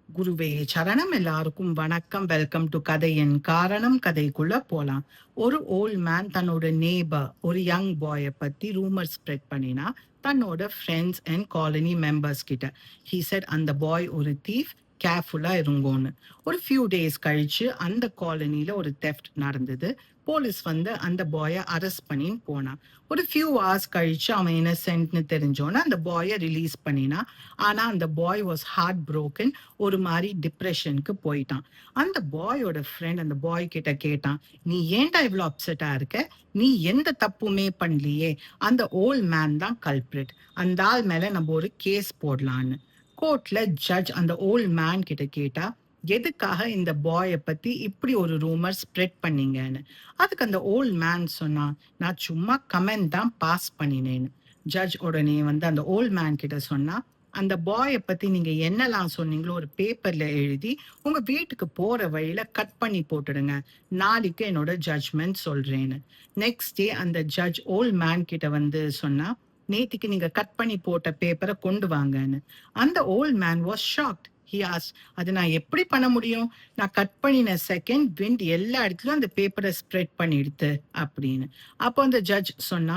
குருவே சரணம். எல்லாருக்கும் வணக்கம். வெல்கம் டு கதையின் காரணம். கதைக்குள்ள போலாம். ஒரு ஓல்ட் மேன் தன்னோட நேபர் ஒரு யங் பாய பத்தி ரூமர் ஸ்ப்ரெட் பண்ணினா தன்னோட ஃப்ரெண்ட்ஸ் அண்ட் காலனி மெம்பர்ஸ் கிட்ட. ஹீ செட் அந்த பாய் ஒரு தீஃப், கேர்ஃபுல்லா இருங்கோன்னு. ஒரு ஃபியூ டேஸ் கழிச்சு அந்த காலனில ஒரு தெஃப்ட் நடந்தது. போலீஸ் வந்து அந்த பாய அரெஸ்ட் பண்ணி போனான். ஒரு ஃபியூ ஹவர்ஸ் கழிச்சு அவன் இன்னசென்ட்னு தெரிஞ்சோன்னு அந்த பாய ரிலீஸ் பண்ணினா. ஆனா அந்த பாய் வாஸ் ஹார்ட் புரோக்கன். ஒரு மாதிரி டிப்ரெஷனுக்கு போயிட்டான். அந்த பாயோட ஃப்ரெண்ட் அந்த பாய் கிட்ட கேட்டான், நீ ஏன்டா இவ்வளோ அப்செட்டா இருக்க? நீ எந்த தப்புமே பண்ணலையே. அந்த ஓல்ட் மேன் தான் கல்பிரிட். அந்த ஆள் மேல நம்ம ஒரு கேஸ் போடலான்னு. கோர்ட்ல ஜட்ஜ் அந்த ஓல்ட் மேன் கிட்ட கேட்டா, எதுக்காக இந்த பாய பத்தி இப்படி ஒரு ரூமர் ஸ்ப்ரெட் பண்ணீங்கன்னு. அதுக்கு அந்த ஓல்ட் மேன் சொன்னான், நான் சும்மா கமெண்ட் தான் பாஸ் பண்ணினேன்னு. ஜட்ஜ் உடனே வந்து அந்த ஓல்ட் மேன் கிட்ட சொன்னா, அந்த பாய பத்தி நீங்க என்னெல்லாம் சொன்னீங்களோ ஒரு பேப்பர்ல எழுதி உங்க வீட்டுக்கு போற வழியில கட் பண்ணி போட்டுடுங்க. நாளைக்கு என்னோட ஜட்ஜ்மெண்ட் சொல்றேன்னு. நெக்ஸ்ட் டே அந்த ஜட்ஜ் ஓல்ட் மேன் கிட்ட வந்து சொன்னா, நேத்திக்கு நீங்க கட் பண்ணி போட்ட பேப்பரை கொண்டு வாங்கன்னு. அந்த old man was shocked. He asked, அது நான் எப்படி பண்ண முடியும்? நான் கட் பண்ணின செகண்ட் விண்ட் எல்லா இடத்துலயும் அந்த பேப்பரை ஸ்ப்ரெட் பண்ணிடுது அப்படின்னு. அப்போ அந்த ஜட்ஜ் சொன்னா,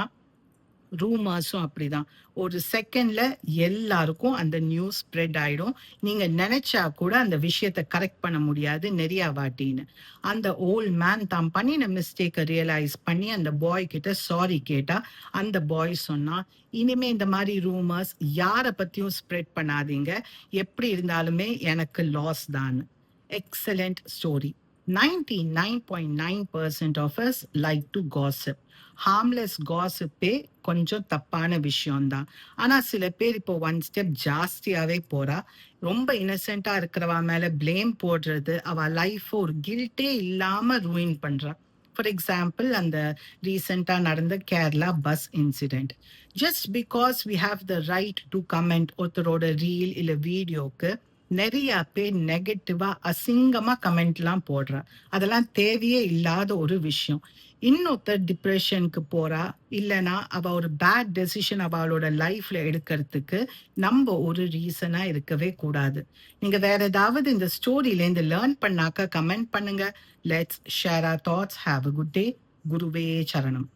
ரூமர்ஸும் அப்படிதான். ஒரு செகண்ட்ல எல்லாருக்கும் அந்த நியூஸ் ஸ்ப்ரெட் ஆயிடும். நீங்க நினைச்சா கூட அந்த விஷயத்தை கரெக்ட் பண்ண முடியாது நிறைய வாட்டின்னு. அந்த ஓல்ட் மேன் தான் பண்ணின மிஸ்டேக்கை ரியலைஸ் பண்ணி அந்த பாய் கிட்ட சாரி கேட்டா. அந்த பாய் சொன்னா, இனிமே இந்த மாதிரி ரூமர்ஸ் யாரை பத்தியும் ஸ்ப்ரெட் பண்ணாதீங்க. எப்படி இருந்தாலுமே எனக்கு லாஸ் தான். Excellent story. 99.9% of us like to gossip. Harmless காசிப்பே கொஞ்சம் தப்பான விஷயம்தான். ஆனா சில பேர் இப்போ ஒன் ஸ்டெப் ஜாஸ்தியாவே போறா. ரொம்ப இன்னசென்ட்டா இருக்கிறவா மேல பிளேம் போடுறது அவ லைஃப் ஒரு கில்ட்டே இல்லாம ரூயின் பண்றா. ஃபார் எக்ஸாம்பிள், அந்த ரீசெண்டா நடந்த Kerala bus incident. Just because we have the right to comment ஒருத்தரோட ரீல் இல்ல வீடியோக்கு நிறைய பேர் நெகட்டிவா அசிங்கமா கமெண்ட்லாம் போடுறா. அதெல்லாம் தேவையே இல்லாத ஒரு விஷயம். இன்னொருத்தர் டிப்ரெஷனுக்கு போறா, இல்லைன்னா அவ ஒரு பேட் டெசிஷன் அவளோட லைஃப்ல எடுக்கிறதுக்கு நம்ம ஒரு ரீசனா இருக்கவே கூடாது. நீங்க வேற ஏதாவது இந்த ஸ்டோரியில இருந்து லேர்ன் பண்ணாக்க கமெண்ட் பண்ணுங்க. Let's share our thoughts. Have a good day. குருவே சரணம்.